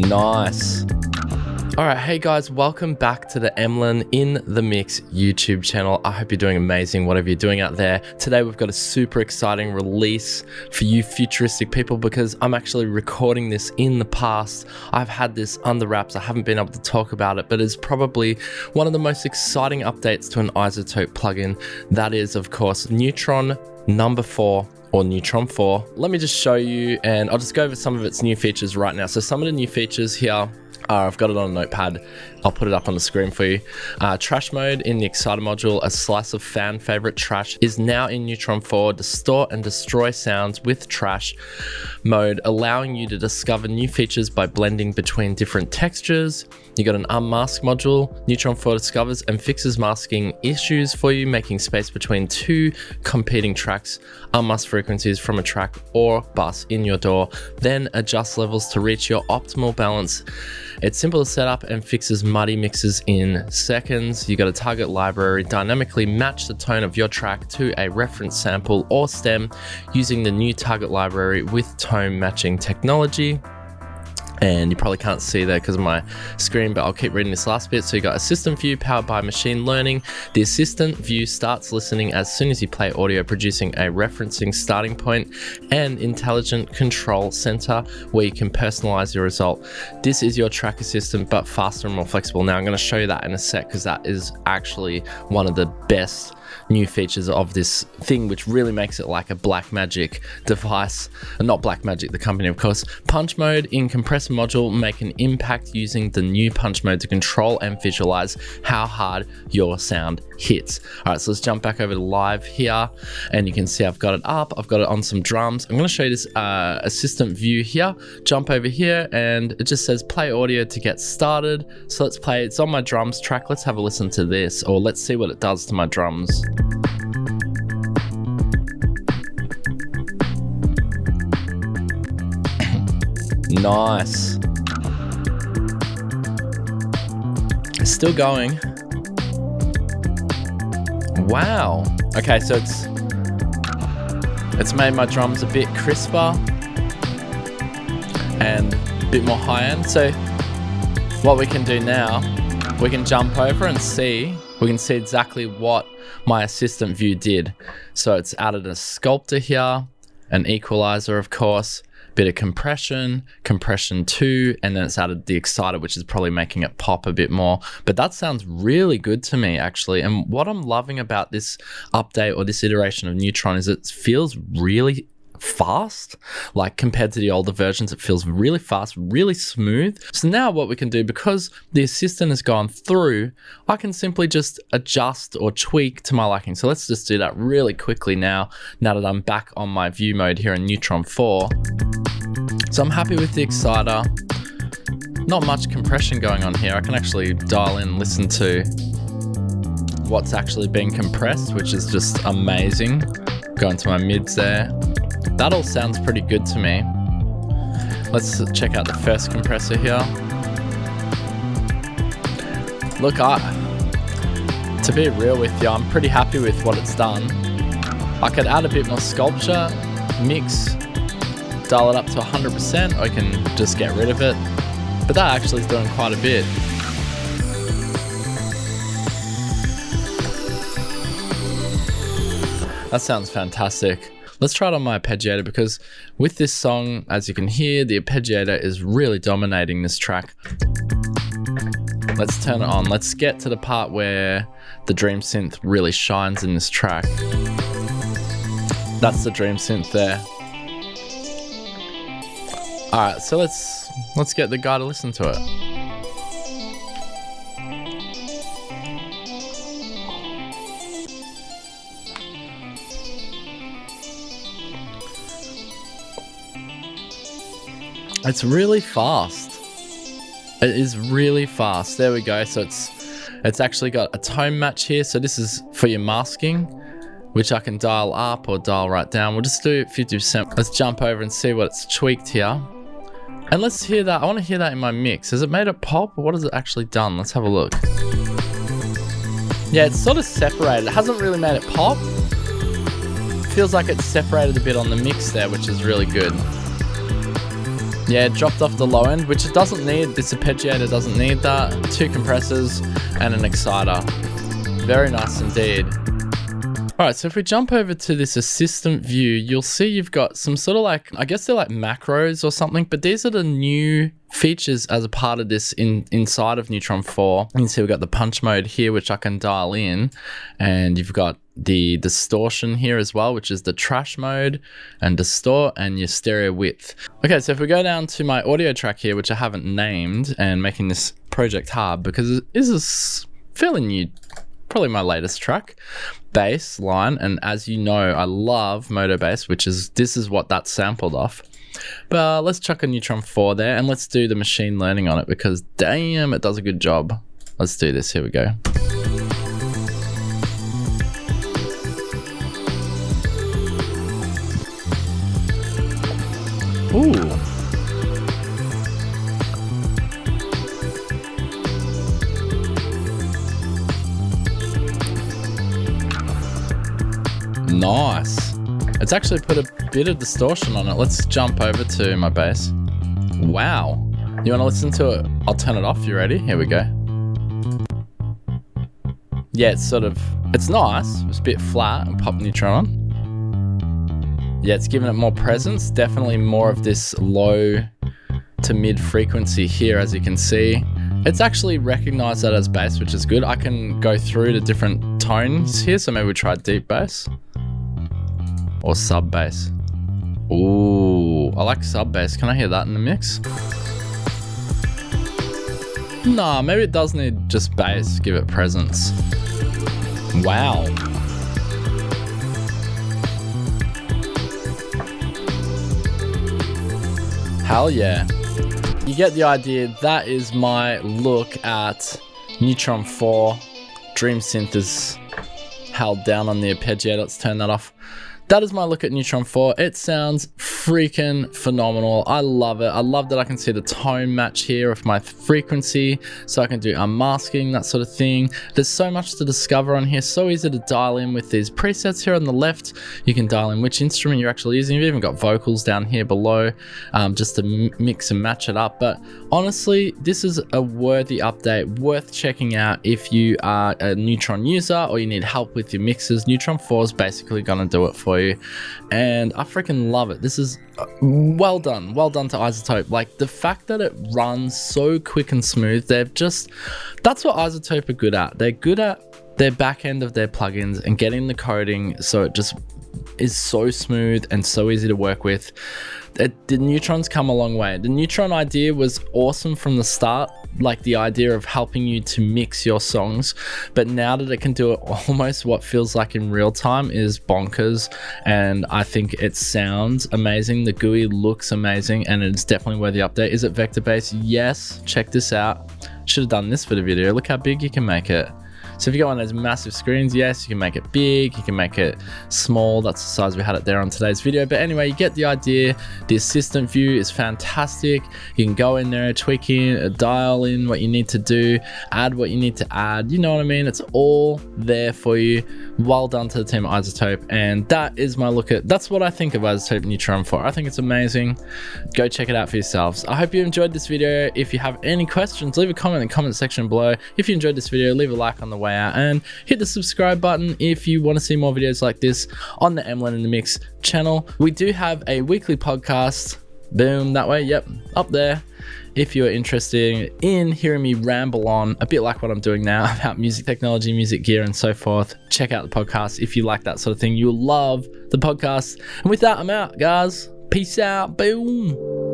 Nice. Alright, hey guys, welcome back to the Emlyn in the Mix YouTube channel. I hope you're doing amazing, whatever you're doing out there. Today we've got a super exciting release for you futuristic people because I'm actually recording this in the past. I've had this under wraps, I haven't been able to talk about it, but it's probably one of the most exciting updates to an iZotope plugin. That is, of course, Neutron number 4. Or Neutron 4. Let me just show you, and I'll just go over some of its new features right now. So some of the new features here are, I've got it on a notepad, I'll put it up on the screen for you. Trash mode in the Exciter module, a slice of fan favorite trash, is now in Neutron 4. Distort and destroy sounds with trash mode, allowing you to discover new features by blending between different textures. You got an unmask module. Neutron 4 discovers and fixes masking issues for you, making space between two competing tracks, unmask frequencies from a track or bus in your DAW, then adjust levels to reach your optimal balance. It's simple to set up and fixes muddy mixes in seconds. You got a target library, dynamically match the tone of your track to a reference sample or stem using the new target library with tone matching technology. And you probably can't see that because of my screen, but I'll keep reading this last bit. So you got assistant view powered by machine learning. The assistant view starts listening as soon as you play audio, producing a referencing starting point and intelligent control center where you can personalize your result. This is your track assistant, but faster and more flexible. Now I'm going to show you that in a sec because that is actually one of the best new features of this thing, which really makes it like a Blackmagic device. Not Blackmagic, the company, of course. Punch mode in compressor module, make an impact using the new punch mode to control and visualize how hard your sound hits. All right, so let's jump back over to live here, and you can see I've got it up. I've got it on some drums. I'm going to show you this assistant view here. Jump over here, and it just says play audio to get started. So let's play. It's on my drums track. Let's have a listen to this, or let's see what it does to my drums. Nice. It's still going. Wow. Okay, so it's made my drums a bit crisper and a bit more high end. So what we can do now, we can jump over and see. We can see exactly what my assistant view did. So it's added a sculptor here, an equalizer, of course, bit of compression 2, and then it's added the exciter, which is probably making it pop a bit more. But that sounds really good to me, actually. And what I'm loving about this update or this iteration of Neutron is it feels really fast. Like compared to the older versions, it feels really fast, really smooth. So now what we can do, because the assistant has gone through, I can simply just adjust or tweak to my liking. So let's just do that really quickly now that I'm back on my view mode here in Neutron 4. So I'm happy with the exciter. Not much compression going on here. I can actually dial in and listen to what's actually being compressed, which is just amazing. Go into my mids there. That all sounds pretty good to me. Let's check out the first compressor here. Look, to be real with you, I'm pretty happy with what it's done. I could add a bit more sculpture, mix, dial it up to 100%, or I can just get rid of it. But that actually is doing quite a bit. That sounds fantastic. Let's try it on my Arpeggiator, because with this song, as you can hear, the Arpeggiator is really dominating this track. Let's turn it on. Let's get to the part where the Dream Synth really shines in this track. That's the Dream Synth there. All right, so let's get the guy to listen to it. It's really fast. It is really fast. There we go. So it's actually got a tone match here. So this is for your masking, which I can dial up or dial right down. We'll just do 50%. Let's jump over and see what it's tweaked here. And let's hear that. I want to hear that in my mix. Has it made it pop, or what has it actually done? Let's have a look. Yeah, it's sort of separated. It hasn't really made it pop. Feels like it's separated a bit on the mix there, which is really good. Yeah, it dropped off the low end, which it doesn't need. This arpeggiator doesn't need that. 2 compressors and an exciter. Very nice indeed. All right, so if we jump over to this assistant view, you'll see you've got some sort of like, I guess they're like macros or something, but these are the new features as a part of this inside of Neutron 4. You can see we've got the punch mode here, which I can dial in, and you've got the distortion here as well, which is the trash mode and distort, and your stereo width. Okay, so if we go down to my audio track here, which I haven't named, and making this project hard because this is fairly new, probably my latest track, bass line, and as you know, I love moto bass, this is what that's sampled off. But let's chuck a Neutron 4 there, and let's do the machine learning on it because damn, it does a good job. Let's do this. Here we go. Ooh. Nice. It's actually put a bit of distortion on it. Let's jump over to my bass. Wow. You want to listen to it? I'll turn it off. You ready? Here we go. Yeah, it's nice. It's a bit flat and pop Neutron on. Yeah, it's giving it more presence. Definitely more of this low to mid frequency here, as you can see. It's actually recognized that as bass, which is good. I can go through to different tones here. So maybe we try deep bass. Or sub bass. Ooh, I like sub bass. Can I hear that in the mix? Nah, maybe it does need just bass. Give it presence. Wow. Hell yeah. You get the idea. That is my look at Neutron 4. Dream Synth is held down on the arpeggiator. Let's turn that off. That is my look at Neutron 4. It sounds freaking phenomenal. I love it. I love that I can see the tone match here of my frequency, so I can do unmasking, that sort of thing. There's so much to discover on here. So easy to dial in with these presets here on the left. You can dial in which instrument you're actually using. You've even got vocals down here below, just to mix and match it up. But honestly, this is a worthy update, worth checking out if you are a Neutron user or you need help with your mixes. Neutron 4 is basically gonna do it for you, and I freaking love it. This is well done to iZotope. Like, the fact that it runs so quick and smooth, that's what iZotope are good at. They're good at their back end of their plugins and getting the coding so it just is so smooth and so easy to work with. The Neutron's come a long way. The Neutron idea was awesome from the start, like the idea of helping you to mix your songs, but now that it can do it almost what feels like in real time is bonkers, and I think it sounds amazing. The GUI looks amazing, and it's definitely worth the update. Is it vector based? Yes. Check this out. Should have done this for the video. Look how big you can make it. So if you got one of those massive screens, yes, you can make it big, you can make it small. That's the size we had it there on today's video. But anyway, you get the idea. The assistant view is fantastic. You can go in there, tweak in, dial in what you need to do, add what you need to add. You know what I mean? It's all there for you. Well done to the team at iZotope. And that is my look at, that's what I think of iZotope Neutron 4. I think it's amazing. Go check it out for yourselves. I hope you enjoyed this video. If you have any questions, leave a comment in the comment section below. If you enjoyed this video, leave a like on the way out and hit the subscribe button if you want to see more videos like this on the Emlyn in the Mix channel. We do have a weekly podcast. Boom, that way, yep, up there. If you're interested in hearing me ramble on a bit like what I'm doing now about music technology, music gear, and so forth, check out the podcast. If you like that sort of thing, you'll love the podcast. And with that, I'm out, guys. Peace out. Boom.